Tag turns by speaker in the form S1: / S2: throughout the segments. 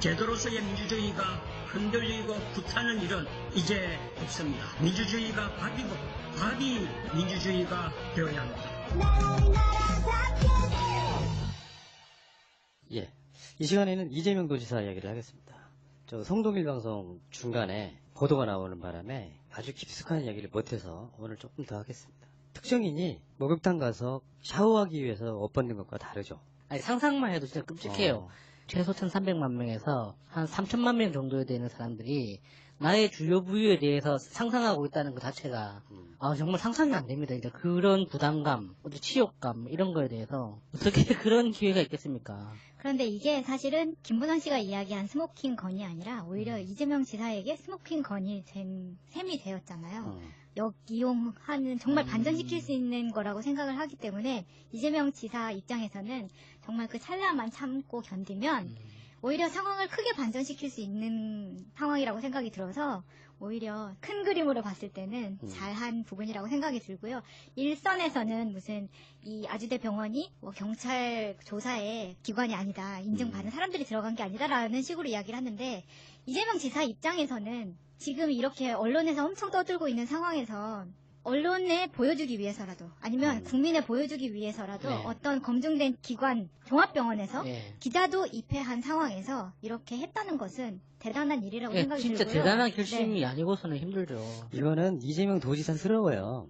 S1: 제도로서의 민주주의가 흔들리고 불타는 일은 이제 없습니다. 민주주의가 밥이고 밥이 민주주의가 되어야 합니다.
S2: 예, 이 시간에는 이재명 도지사 이야기를 하겠습니다. 저 성동일 방송 중간에 보도가 나오는 바람에 아주 깊숙한 이야기를 못해서 오늘 조금 더 하겠습니다. 특정인이 목욕탕 가서 샤워하기 위해서 옷 벗는 것과 다르죠.
S3: 아니, 상상만 해도 진짜 끔찍해요. 최소 1,300만 명에서 한 3천만 명 정도 되는 사람들이 나의 주요 부위에 대해서 상상하고 있다는 것 자체가 정말 상상이 안 됩니다. 그러니까 그런 부담감, 치욕감 이런 거에 대해서 어떻게 그런 기회가 있겠습니까?
S4: 그런데 이게 사실은 김부선 씨가 이야기한 스모킹 건이 아니라 오히려 이재명 지사에게 스모킹 건이 된 셈이 되었잖아요. 역이용하는 정말 반전시킬 수 있는 거라고 생각을 하기 때문에 이재명 지사 입장에서는 정말 그 찰나만 참고 견디면 오히려 상황을 크게 반전시킬 수 있는 상황이라고 생각이 들어서 오히려 큰 그림으로 봤을 때는 잘한 부분이라고 생각이 들고요. 일선에서는 무슨 이 아주대 병원이 뭐 경찰 조사의 기관이 아니다, 인증받은 사람들이 들어간 게 아니다라는 식으로 이야기를 하는데 이재명 지사 입장에서는 지금 이렇게 언론에서 엄청 떠들고 있는 상황에서 언론에 보여주기 위해서라도 아니면 국민에 보여주기 위해서라도 어떤 검증된 기관 종합병원에서 기자도 입회한 상황에서 이렇게 했다는 것은 대단한 일이라고 생각이
S3: 진짜
S4: 들고요.
S3: 대단한 결심이 아니고서는 힘들죠.
S2: 이거는 이재명 도지사스러워요.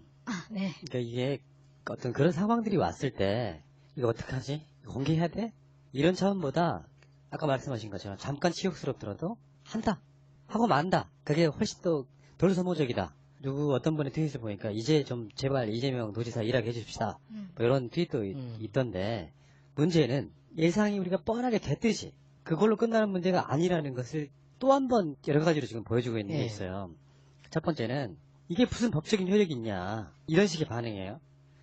S4: 네.
S2: 그러니까 이게 어떤 그런 상황들이 왔을 때 이거 어떡하지? 공개해야 돼? 이런 차원보다 아까 말씀하신 것처럼 잠깐 치욕스럽더라도 한다. 하고 만다. 그게 훨씬 더 덜 소모적이다. 누구 어떤 분의 트윗을 보니까 이제 좀 제발 이재명 도지사 일하게 해줍시다. 뭐 이런 트윗도 있던데 문제는 예상이 우리가 뻔하게 됐듯이 그걸로 끝나는 문제가 아니라는 것을 또 한 번 여러 가지로 지금 보여주고 있는 게 있어요. 첫 번째는 이게 무슨 법적인 효력이 있냐 이런 식의 반응이에요.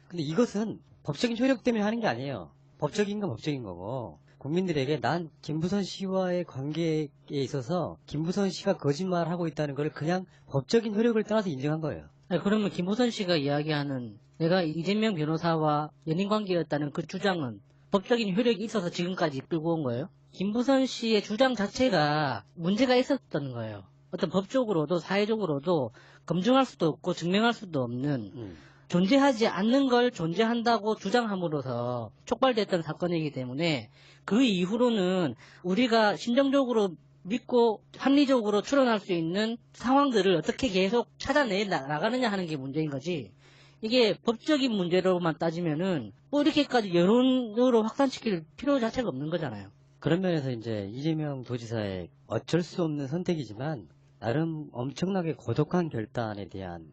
S2: 근데 이것은 법적인 효력 때문에 하는 게 아니에요. 법적인 건 법적인 거고 국민들에게 난 김부선 씨와의 관계에 있어서 김부선 씨가 거짓말하고 있다는 걸 그냥 법적인 효력을 떠나서 인정한 거예요.
S3: 그러면 김부선 씨가 이야기하는 내가 이재명 변호사와 연인 관계였다는 그 주장은 법적인 효력이 있어서 지금까지 끌고 온 거예요? 김부선 씨의 주장 자체가 문제가 있었던 거예요. 어떤 법적으로도 사회적으로도 검증할 수도 없고 증명할 수도 없는 존재하지 않는 걸 존재한다고 주장함으로써 촉발됐던 사건이기 때문에 그 이후로는 우리가 심정적으로 믿고 합리적으로 추론할 수 있는 상황들을 어떻게 계속 찾아내 나가느냐 하는 게 문제인 거지. 이게 법적인 문제로만 따지면은 뭐 이렇게까지 여론으로 확산시킬 필요 자체가 없는 거잖아요.
S2: 그런 면에서 이제 이재명 도지사의 어쩔 수 없는 선택이지만 나름 엄청나게 고독한 결단에 대한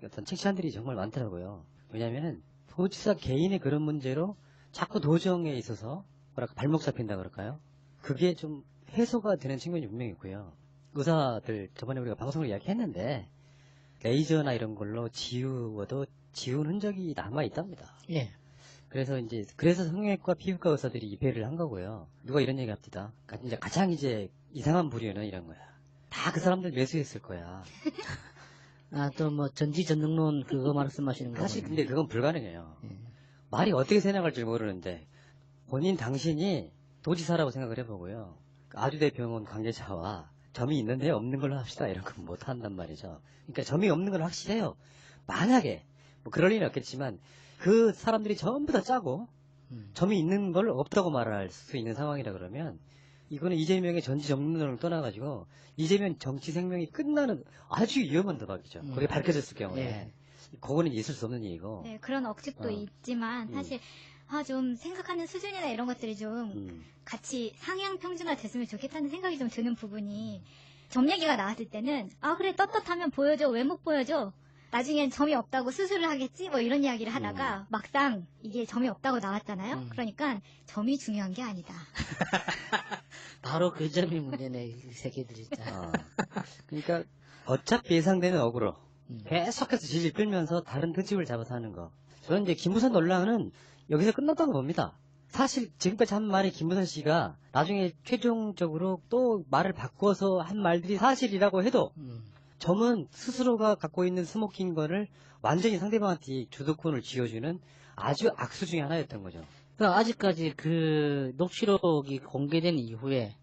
S2: 어떤 책시안들이 정말 많더라고요. 왜냐하면 도지사 개인의 그런 문제로 자꾸 도정에 있어서 뭐랄까 발목 잡힌다 그럴까요? 그게 좀 해소가 되는 측면이 분명히 있고요. 의사들 저번에 우리가 방송을 이야기했는데 레이저나 이런 걸로 지운 흔적이 남아 있답니다. 그래서 성형외과 피부과 의사들이 입회를 한 거고요. 누가 이런 얘기 합니다. 이제 가장 이상한 부류는 이런 거야. 다 그 사람들 매수했을 거야.
S3: 또 뭐 전지전능론 그거 말씀하시는 거예요.
S2: 사실 근데 그건 불가능해요. 말이 어떻게 새나갈지 모르는데 본인 당신이 도지사라고 생각을 해보고요. 아주대 병원 관계자와 점이 있는데 없는 걸로 합시다. 이런 건 못한단 말이죠. 그러니까 점이 없는 건 확실해요. 만약에 뭐 그럴 리는 없겠지만 그 사람들이 전부 다 짜고 점이 있는 걸 없다고 말할 수 있는 상황이라 그러면 이거는 이재명의 전지전능론을 떠나가지고 이재명 정치 생명이 끝나는 아주 위험한 도박이죠. 그게 밝혀졌을 경우에 그거는 있을 수 없는 얘기고.
S4: 네, 그런 억측도 있지만 사실 좀 생각하는 수준이나 이런 것들이 좀 같이 상향 평준화 됐으면 좋겠다는 생각이 좀 드는 부분이 점 얘기가 나왔을 때는 그래 떳떳하면 보여줘 왜 못 보여줘 나중엔 점이 없다고 수술을 하겠지 뭐 이런 이야기를 하다가 막상 이게 점이 없다고 나왔잖아요. 그러니까 점이 중요한 게 아니다.
S3: 바로 그 점이 문제네 이 새끼들 진짜.
S2: 그러니까 어차피 예상되는 억울로 계속해서 질질 끌면서 다른 흠집을 잡아서 하는 거. 저는 이제 김부선 논란은 여기서 끝났다고 봅니다. 사실 지금까지 한 말이 김부선 씨가 나중에 최종적으로 또 말을 바꿔서 한 말들이 사실이라고 해도 점은 스스로가 갖고 있는 스모킹건을 완전히 상대방한테 주도권을 쥐어주는 아주 악수 중에 하나였던 거죠.
S3: 그러니까 아직까지 그 녹취록이 공개된 이후에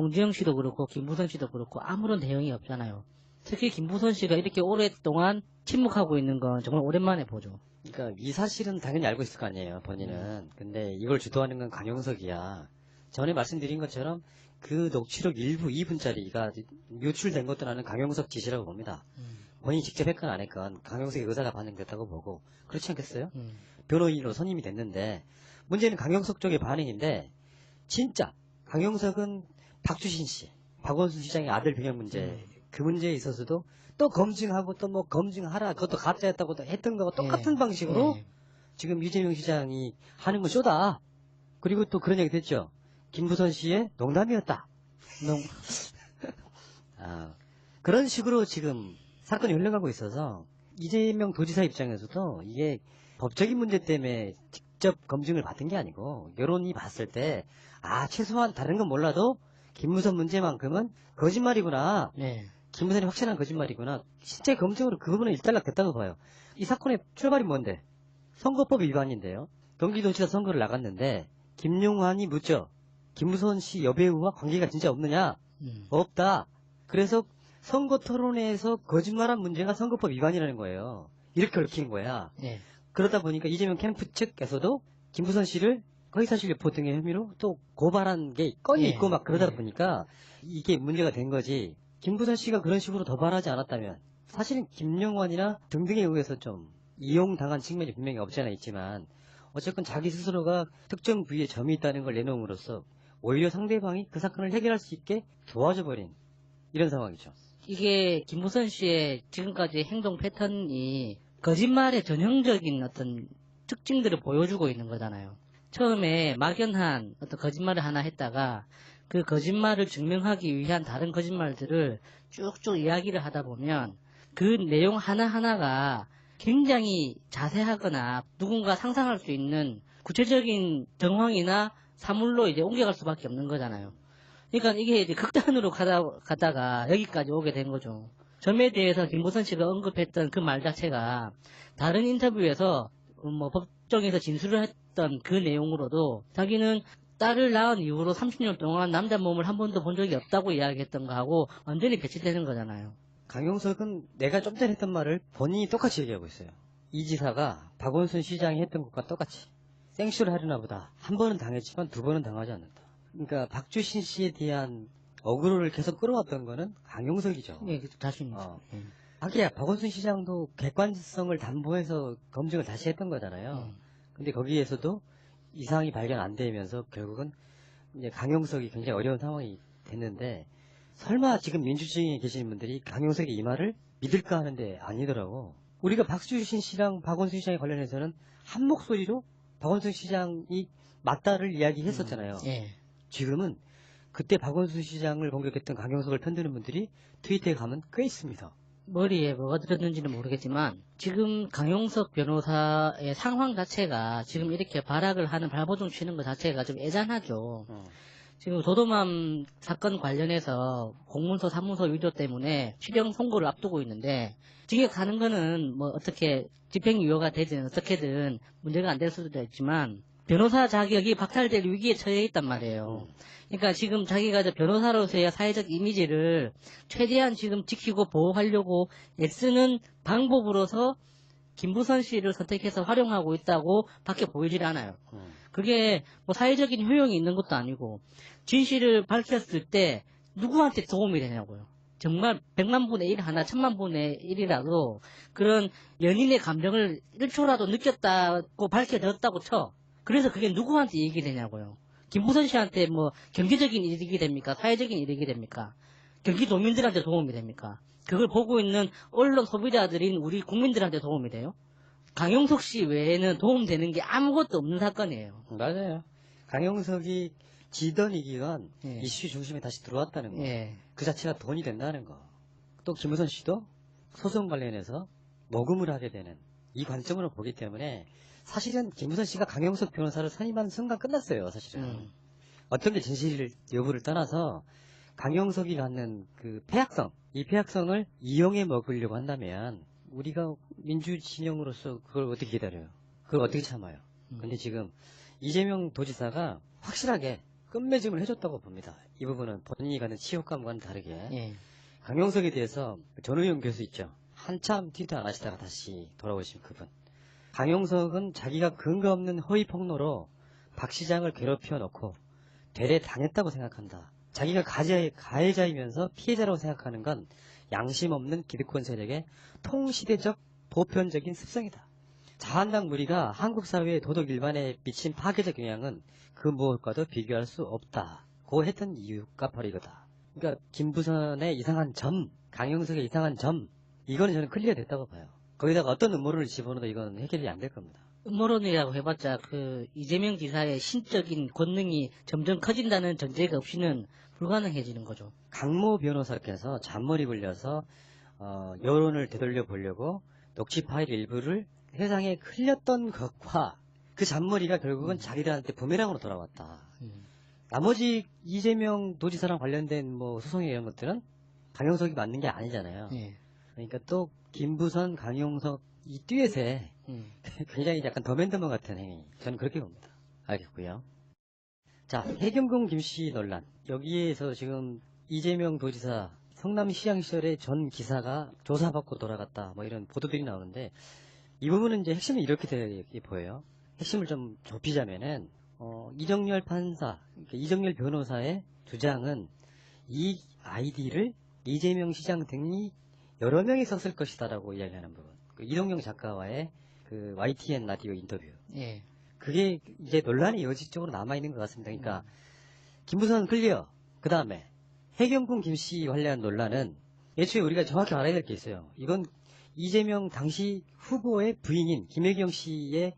S3: 홍지영 씨도 그렇고 김부선 씨도 그렇고 아무런 대응이 없잖아요. 특히 김부선 씨가 이렇게 오랫동안 침묵하고 있는 건 정말 오랜만에 보죠.
S2: 그러니까 이 사실은 당연히 알고 있을 거 아니에요, 본인은. 근데 이걸 주도하는 건 강용석이야. 전에 말씀드린 것처럼 그 녹취록 일부 2분짜리가 유출된 것도 나는 강용석 지시라고 봅니다. 본인이 직접 했건 안 했건 강용석의 의사가 반영됐다고 보고, 그렇지 않겠어요? 변호인으로 선임이 됐는데, 문제는 강용석 쪽의 반응인데, 진짜 강용석은 박주신 씨, 박원순 시장의 아들 병역 문제, 그 문제에 있어서도 또 검증하고 또 뭐 검증하라, 그것도 가짜였다고 했던 거와 똑같은 방식으로 지금 이재명 시장이 하는 건 쇼다. 그리고 또 그런 얘기 됐죠. 김부선 씨의 농담이었다. 그런 식으로 지금 사건이 흘러가고 있어서 이재명 도지사 입장에서도 이게 법적인 문제 때문에 직접 검증을 받은 게 아니고 여론이 봤을 때 최소한 다른 건 몰라도 김부선 문제만큼은 거짓말이구나. 김부선이 확실한 거짓말이구나. 실제 검증으로 그 부분은 일단락됐다고 봐요. 이 사건의 출발이 뭔데? 선거법 위반인데요. 경기도지사 선거를 나갔는데 김용환이 묻죠. 김부선 씨 여배우와 관계가 진짜 없느냐? 없다. 그래서 선거 토론회에서 거짓말한 문제가 선거법 위반이라는 거예요. 이렇게 얽힌 거야. 그러다 보니까 이재명 캠프 측에서도 김부선 씨를 허위사실 유포 등의 혐의로 또 고발한 게 건이 있고 막 그러다 보니까 이게 문제가 된 거지. 김부선 씨가 그런 식으로 도발하지 않았다면 사실은 김용환이나 등등에 의해서 좀 이용당한 측면이 분명히 없지 않아 있지만 어쨌건 자기 스스로가 특정 부위에 점이 있다는 걸 내놓음으로써 오히려 상대방이 그 사건을 해결할 수 있게 도와줘버린 이런 상황이죠.
S3: 이게 김부선 씨의 지금까지 행동 패턴이 거짓말의 전형적인 어떤 특징들을 보여주고 있는 거잖아요. 처음에 막연한 어떤 거짓말을 하나 했다가 그 거짓말을 증명하기 위한 다른 거짓말들을 쭉쭉 이야기를 하다 보면 그 내용 하나하나가 굉장히 자세하거나 누군가 상상할 수 있는 구체적인 정황이나 사물로 이제 옮겨갈 수밖에 없는 거잖아요. 그러니까 이게 이제 극단으로 가다가 여기까지 오게 된 거죠. 점에 대해서 김부선 씨가 언급했던 그 말 자체가 다른 인터뷰에서 뭐 법정에서 진술을 했던 그 내용으로도 자기는 딸을 낳은 이후로 30년 동안 남자 몸을 한 번도 본 적이 없다고 이야기했던 거하고 완전히 배치되는 거잖아요.
S2: 강용석은 내가 좀 전에 했던 말을 본인이 똑같이 얘기하고 있어요. 이 지사가 박원순 시장이 했던 것과 똑같이 생쇼를 하려나 보다. 한 번은 당했지만 두 번은 당하지 않는다. 그러니까 박주신 씨에 대한 어그로를 계속 끌어왔던 거는 강용석이죠.
S3: 네, 자신이죠.
S2: 하기야 박원순 시장도 객관성을 담보해서 검증을 다시 했던 거잖아요. 근데 거기에서도 이상이 발견 안 되면서 결국은 이제 강용석이 굉장히 어려운 상황이 됐는데 설마 지금 민주주의에 계시는 분들이 강용석의 이 말을 믿을까 하는데 아니더라고. 우리가 박주신 씨랑 박원순 시장에 관련해서는 한 목소리로 박원순 시장이 맞다를 이야기했었잖아요. 지금은 그때 박원순 시장을 공격했던 강용석을 편드는 분들이 트위터에 가면 꽤 있습니다.
S3: 머리에 뭐가 들었는지는 모르겠지만 지금 강용석 변호사의 상황 자체가 지금 이렇게 발악을 하는 발버둥 치는 것 자체가 좀 애잔하죠. 지금 도도맘 사건 관련해서 공문서 사무소 위조 때문에 실형 선고를 앞두고 있는데 징역 가는 거는 뭐 어떻게 집행유예가 되든 어떻게든 문제가 안 될 수도 있지만 변호사 자격이 박탈될 위기에 처해 있단 말이에요. 그러니까 지금 자기가 변호사로서의 사회적 이미지를 최대한 지금 지키고 보호하려고 애쓰는 방법으로서 김부선 씨를 선택해서 활용하고 있다고 밖에 보이질 않아요. 그게 뭐 사회적인 효용이 있는 것도 아니고 진실을 밝혔을 때 누구한테 도움이 되냐고요. 정말 100만 분의 1 하나 1000만 분의 1이라도 그런 연인의 감정을 1초라도 느꼈다고 밝혀졌다고 쳐. 그래서 그게 누구한테 이익이 되냐고요. 김부선 씨한테 뭐 경제적인 이익이 됩니까? 사회적인 이익이 됩니까? 경기도민들한테 도움이 됩니까? 그걸 보고 있는 언론 소비자들인 우리 국민들한테 도움이 돼요? 강용석 씨 외에는 도움되는 게 아무것도 없는 사건이에요.
S2: 맞아요. 강용석이 지던 이기건 이슈 중심에 다시 들어왔다는 거. 그 자체가 돈이 된다는 거. 또 김부선 씨도 소송 관련해서 모금을 하게 되는 이 관점으로 보기 때문에 사실은 김부선 씨가 강용석 변호사를 선임한 순간 끝났어요. 사실은. 어떤 게 진실 여부를 떠나서 강용석이 갖는 그 폐악성, 이 폐악성을 이용해 먹으려고 한다면 우리가 민주진영으로서 그걸 어떻게 기다려요? 그걸 어떻게 참아요? 근데 지금 이재명 도지사가 확실하게 끝맺음을 해줬다고 봅니다. 이 부분은 본인이 갖는 치욕감과는 다르게
S3: 예.
S2: 강용석에 대해서 전우영 교수 있죠. 한참 트위터 안 하시다가 다시 돌아오신 그분. 강용석은 자기가 근거 없는 허위 폭로로 박 시장을 괴롭혀 놓고 되레 당했다고 생각한다. 자기가 가해자이면서 피해자라고 생각하는 건 양심 없는 기득권 세력의 통시대적 보편적인 습성이다. 자한당 무리가 한국 사회의 도덕 일반에 미친 파괴적 영향은 그 무엇과도 비교할 수 없다. 고 했던 이유가 바로 이거다. 그러니까 김부선의 이상한 점, 강용석의 이상한 점, 이거는 저는 클리어 됐다고 봐요. 거기다가 어떤 음모론을 집어넣어도 이건 해결이 안 될 겁니다.
S3: 음모론이라고 해봤자 그 이재명 지사의 신적인 권능이 점점 커진다는 전제가 없이는 불가능해지는 거죠.
S2: 강모 변호사께서 잔머리 굴려서 여론을 되돌려 보려고 녹취 파일 일부를 세상에 흘렸던 것과 그 잔머리가 결국은 자기들한테 부메랑으로 돌아왔다. 나머지 이재명 도지사랑 관련된 뭐 소송이 이런 것들은 강용석이 맞는 게 아니잖아요.
S3: 예.
S2: 그러니까 또 김부선, 강용석 이 듀엣에 굉장히 약간 더맨더머 같은 행위. 저는 그렇게 봅니다. 알겠고요. 자, 해경공 김씨 논란. 여기에서 지금 이재명 도지사 성남시장 시절에 전 기사가 조사받고 돌아갔다. 뭐 이런 보도들이 나오는데 이 부분은 이제 핵심이 이렇게 되게 보여요. 핵심을 좀 좁히자면은 이정열 판사, 그러니까 이정열 변호사의 주장은 이 아이디를 이재명 시장 등이 여러 명이 썼을 것이다라고 이야기하는 부분. 그 이동영 작가와의 그 YTN 라디오 인터뷰.
S3: 예.
S2: 그게 이제 논란이 여지적으로 남아있는 것 같습니다. 그러니까 김부선 클리어. 그 다음에 해경군 김씨 관련 논란은 애초에 우리가 정확히 알아야 될 게 있어요. 이건 이재명 당시 후보의 부인인 김혜경 씨의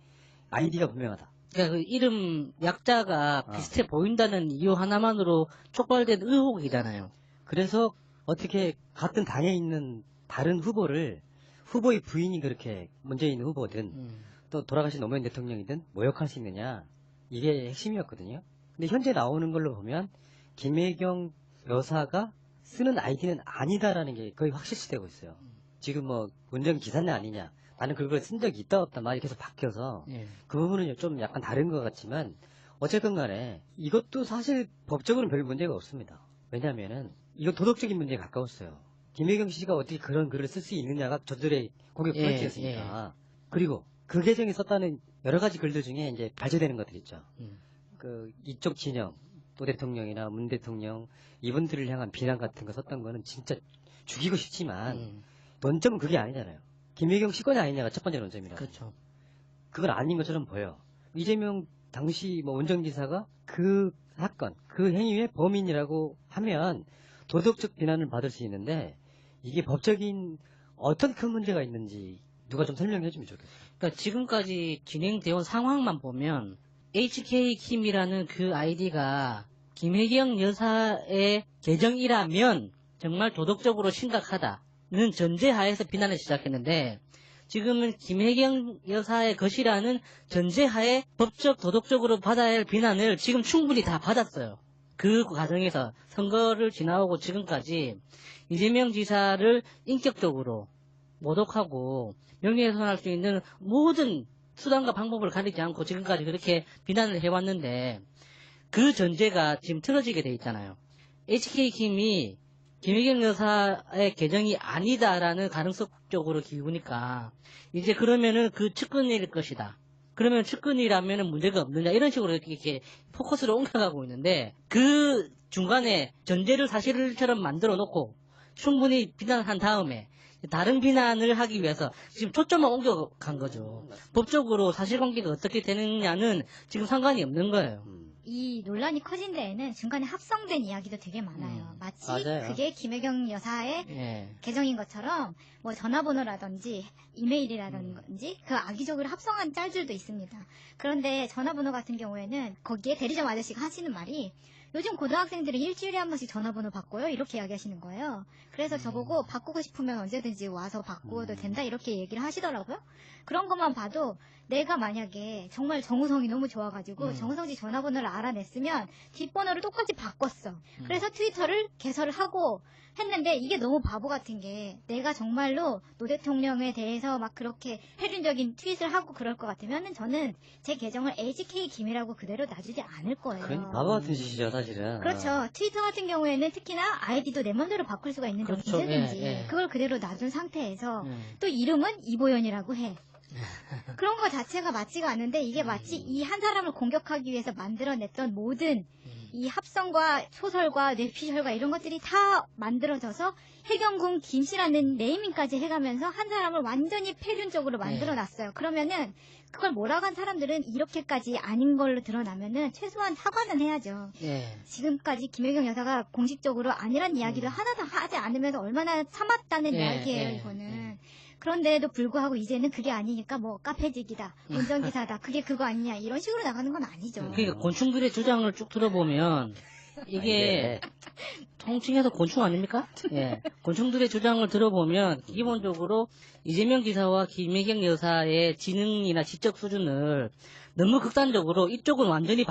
S2: 아이디가 분명하다.
S3: 그러니까 그 이름 약자가 비슷해 보인다는 이유 하나만으로 촉발된 의혹이잖아요.
S2: 그래서 어떻게 같은 당에 있는 다른 후보를 후보의 부인이 그렇게 문재인 후보든 또 돌아가신 노무현 대통령이든 모욕할 수 있느냐, 이게 핵심이었거든요. 근데 현재 나오는 걸로 보면 김혜경 여사가 쓰는 아이디는 아니다라는 게 거의 확실시되고 있어요. 지금 뭐 운전 기사는 아니냐, 나는 그걸 쓴 적이 있다 없다 말이 계속 바뀌어서
S3: 예.
S2: 그 부분은 좀 약간 다른 것 같지만 어쨌든 간에 이것도 사실 법적으로는 별 문제가 없습니다. 왜냐하면은 이거 도덕적인 문제에 가까웠어요. 김혜경 씨가 어떻게 그런 글을 쓸 수 있느냐가 저들의 고객 포인트였으니까. 그리고 그 계정에 썼다는 여러 가지 글들 중에 이제 발제되는 것들 있죠. 그 이쪽 진영, 또 대통령이나 문 대통령 이분들을 향한 비난 같은 거 썼던 거는 진짜 죽이고 싶지만 논점은 그게 아니잖아요. 김혜경 씨 거냐 아니냐가 첫 번째 논점이라.
S3: 그렇죠.
S2: 그건 아닌 것처럼 보여. 이재명 당시 뭐 운전기사가 그 사건, 그 행위의 범인이라고 하면 도덕적 비난을 받을 수 있는데 이게 법적인 어떤 큰 문제가 있는지 누가 좀 설명해 주면 좋겠어요.
S3: 그러니까 지금까지 진행되어 온 상황만 보면 HK킴이라는 그 아이디가 김혜경 여사의 계정이라면 정말 도덕적으로 심각하다는 전제하에서 비난을 시작했는데 지금은 김혜경 여사의 것이라는 전제하에 법적 도덕적으로 받아야 할 비난을 지금 충분히 다 받았어요. 그 과정에서 선거를 지나오고 지금까지 이재명 지사를 인격적으로 모독하고 명예훼손할 수 있는 모든 수단과 방법을 가리지 않고 지금까지 그렇게 비난을 해왔는데 그 전제가 지금 틀어지게 돼 있잖아요. HK킴이 김혜경 여사의 계정이 아니다라는 가능성 쪽으로 기우니까 이제 그러면은 그 측근일 것이다. 그러면 측근이라면 문제가 없느냐 이런 식으로 이렇게 포커스를 옮겨가고 있는데 그 중간에 전제를 사실처럼 만들어 놓고 충분히 비난한 다음에 다른 비난을 하기 위해서 지금 초점을 옮겨간 거죠. 법적으로 사실관계가 어떻게 되느냐는 지금 상관이 없는 거예요.
S4: 이 논란이 커진 데에는 중간에 합성된 이야기도 되게 많아요. 마치
S2: 맞아요.
S4: 그게 김혜경 여사의
S3: 예.
S4: 계정인 것처럼 뭐 전화번호라든지 이메일이라든지 그 악의적으로 합성한 짤들도 있습니다. 그런데 전화번호 같은 경우에는 거기에 대리점 아저씨가 하시는 말이 요즘 고등학생들은 일주일에 한 번씩 전화번호 바꿔요. 이렇게 이야기하시는 거예요. 그래서 저보고 바꾸고 싶으면 언제든지 와서 바꾸어도 된다. 이렇게 얘기를 하시더라고요. 그런 것만 봐도 내가 만약에 정말 정우성이 너무 좋아가지고 정우성 씨 전화번호를 알아냈으면 뒷번호를 똑같이 바꿨어. 그래서 트위터를 개설을 하고 했는데 이게 너무 바보 같은 게 내가 정말로 노 대통령에 대해서 막 그렇게 폐륜적인 트윗을 하고 그럴 것 같으면 저는 제 계정을 LGK 김이라고 그대로 놔주지 않을 거예요.
S2: 그러니 바보 같은 짓이죠, 사실은.
S4: 그렇죠. 트위터 같은 경우에는 특히나 아이디도 내 맘대로 바꿀 수가 있는데
S3: 그렇죠.
S4: 언제든지
S3: 예, 예.
S4: 그걸 그대로 놔둔 상태에서 또 이름은 이보연이라고 해. 그런 거 자체가 맞지가 않는데 이게 마치 이 한 사람을 공격하기 위해서 만들어냈던 모든 이 합성과 소설과 뇌피셜과 이런 것들이 다 만들어져서 해경궁 김씨라는 네이밍까지 해가면서 한 사람을 완전히 폐륜적으로 만들어놨어요. 그러면은 그걸 몰아간 사람들은 이렇게까지 아닌 걸로 드러나면은 최소한 사과는 해야죠.
S3: 예.
S4: 지금까지 김혜경 여사가 공식적으로 아니란 이야기를 하나도 하지 않으면서 얼마나 참았다는
S3: 예,
S4: 이야기예요,
S3: 예,
S4: 이거는. 그런데도 불구하고 이제는 그게 아니니까 뭐 카페직이다, 운전기사다, 그게 그거 아니냐 이런 식으로 나가는 건 아니죠.
S3: 그러니까 곤충들의 주장을 쭉 들어보면 이게 통칭해서 곤충 아닙니까? 예. 곤충들의 주장을 들어보면 기본적으로 이재명 지사와 김혜경 여사의 지능이나 지적 수준을 너무 극단적으로 이쪽은 완전히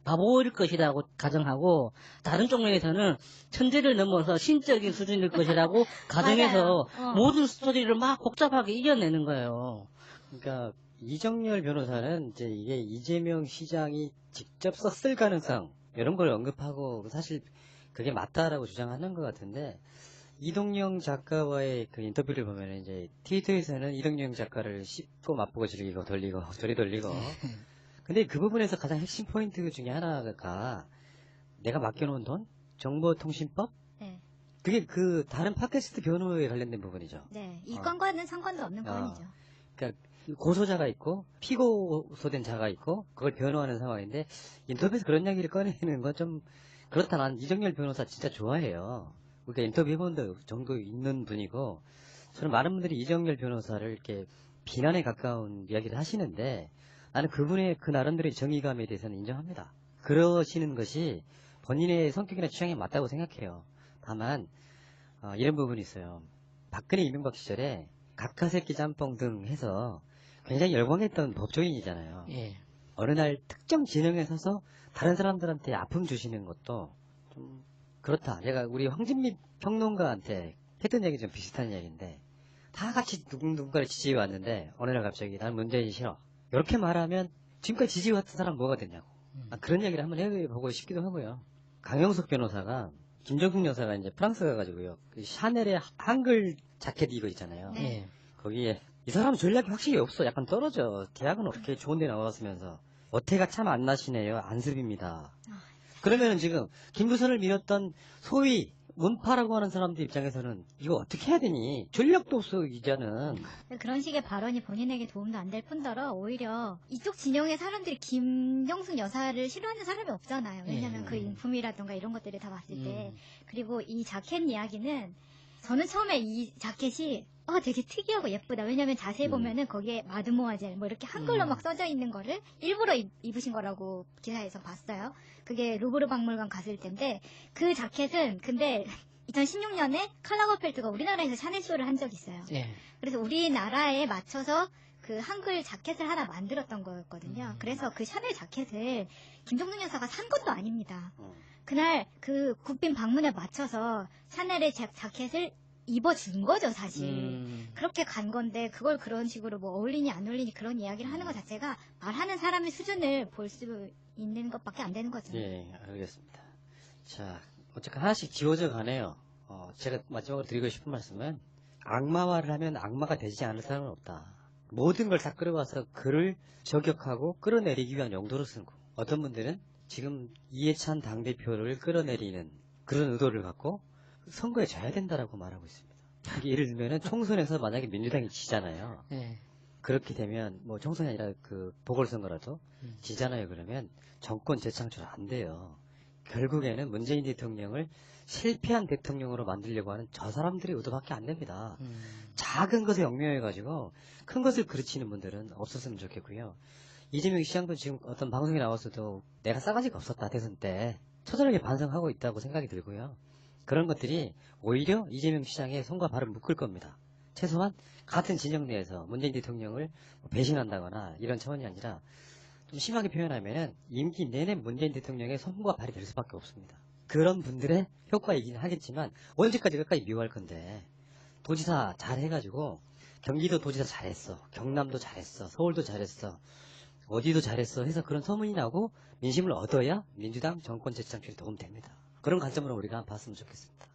S3: 바보일 것이라고 가정하고 다른 쪽면에서는 천재를 넘어서 신적인 수준일 것이라고 가정해서
S4: 맞아요.
S3: 모든 스토리를 막 복잡하게 이겨내는 거예요.
S2: 그러니까 이정열 변호사는 이제 이게 이재명 시장이 직접 썼을 가능성 이런 걸 언급하고 사실 그게 맞다라고 주장하는 것 같은데 이동영 작가와의 그 인터뷰를 보면 이제 트위터에서는 이동영 작가를 씹고 맛보고 즐기고 돌리고 저리 돌리고 근데 그 부분에서 가장 핵심 포인트 중에 하나가 내가 맡겨놓은 돈 정보통신법
S4: 네.
S2: 그게 그 다른 팟캐스트 변호에 관련된 부분이죠.
S4: 네. 이 건과는 상관도 없는 건이죠.
S2: 그러니까 고소자가 있고 피고소된 자가 있고 그걸 변호하는 상황인데 인터뷰에서 그런 이야기를 꺼내는 건 좀 그렇다. 난 이정열 변호사 진짜 좋아해요. 그러니까 인터뷰 해본 정도 있는 분이고 저는 많은 분들이 이정열 변호사를 이렇게 비난에 가까운 이야기를 하시는데 나는 그분의 그 나름대로의 정의감에 대해서는 인정합니다. 그러시는 것이 본인의 성격이나 취향에 맞다고 생각해요. 다만 이런 부분이 있어요. 박근혜 이명박 시절에 각하새끼 짬뽕 등 해서 굉장히 열광했던 법조인이잖아요.
S3: 예.
S2: 어느 날 특정 진영에 서서 다른 사람들한테 아픔 주시는 것도 좀 그렇다. 제가 우리 황진미 평론가한테 했던 얘기 좀 비슷한 얘기인데 다 같이 누군가를 지지해 왔는데 어느 날 갑자기 난 문재인이 싫어. 이렇게 말하면 지금까지 지지해 왔던 사람 뭐가 됐냐고. 그런 얘기를 한번 해보고 싶기도 하고요. 강영석 변호사가 김정숙 여사가 이제 프랑스 가가지고요. 그 샤넬의 한글 자켓 이거 있잖아요.
S4: 네.
S3: 예.
S2: 거기에 이 사람 전략이 확실히 없어. 약간 떨어져. 대학은 어떻게 좋은 데 나왔으면서 어태가 참 안 나시네요. 안습입니다. 그러면은 지금 김부선을 밀었던 소위 문파라고 하는 사람들 입장에서는 이거 어떻게 해야 되니? 전략도 없어 이제는.
S4: 그런 식의 발언이 본인에게 도움도 안 될 뿐더러 오히려 이쪽 진영의 사람들이 김정숙 여사를 싫어하는 사람이 없잖아요. 왜냐하면 그 인품이라던가 이런 것들을 다 봤을 때. 그리고 이 자켓 이야기는 저는 처음에 이 자켓이 되게 특이하고 예쁘다. 왜냐면 자세히 보면은 거기에 마드모아젤 뭐 이렇게 한글로 막 써져 있는 거를 일부러 입으신 거라고 기사에서 봤어요. 그게 루브르 박물관 갔을 텐데 그 자켓은 근데 2016년에 칼라 거펠트가 우리나라에서 샤넬 쇼를 한 적이 있어요.
S3: 예.
S4: 그래서 우리나라에 맞춰서 그 한글 자켓을 하나 만들었던 거였거든요. 그래서 그 샤넬 자켓을 김정숙 여사가 산 것도 아닙니다. 그날 그 국빈 방문에 맞춰서 샤넬의 자켓을 입어준 거죠, 사실. 그렇게 간 건데 그걸 그런 식으로 뭐 어울리니 안 어울리니 그런 이야기를 하는 것 자체가 말하는 사람의 수준을 볼 수 있는 것밖에 안 되는 거죠.
S2: 예, 알겠습니다. 자, 어쨌든 하나씩 지워져 가네요. 제가 마지막으로 드리고 싶은 말씀은 악마화를 하면 악마가 되지 않을 사람은 없다. 모든 걸 다 끌어와서 그를 저격하고 끌어내리기 위한 용도로 쓰는 거. 어떤 분들은 지금 이해찬 당대표를 끌어내리는 그런 의도를 갖고 선거에 져야 된다라고 말하고 있습니다. 이게 예를 들면은 총선에서 만약에 민주당이 지잖아요.
S3: 예.
S2: 그렇게 되면 뭐 총선이 아니라 그 보궐선거라도 지잖아요. 그러면 정권 재창출 안 돼요. 결국에는 문재인 대통령을 실패한 대통령으로 만들려고 하는 저 사람들의 의도밖에 안 됩니다. 작은 것에 얽매여가지고 큰 것을 그르치는 분들은 없었으면 좋겠고요. 이재명 시장도 지금 어떤 방송에 나왔어도 내가 싸가지가 없었다 대선 때 처절하게 반성하고 있다고 생각이 들고요. 그런 것들이 오히려 이재명 시장의 손과 발을 묶을 겁니다. 최소한 같은 진영 내에서 문재인 대통령을 배신한다거나 이런 차원이 아니라 좀 심하게 표현하면 임기 내내 문재인 대통령의 손과 발이 될 수밖에 없습니다. 그런 분들의 효과이긴 하겠지만 언제까지 끝까지 미워할 건데 도지사 잘해가지고 경기도 도지사 잘했어, 경남도 잘했어, 서울도 잘했어, 어디도 잘했어 해서 그런 소문이 나고 민심을 얻어야 민주당 정권 재창출에 도움됩니다. 그런 관점으로 우리가 봤으면 좋겠습니다.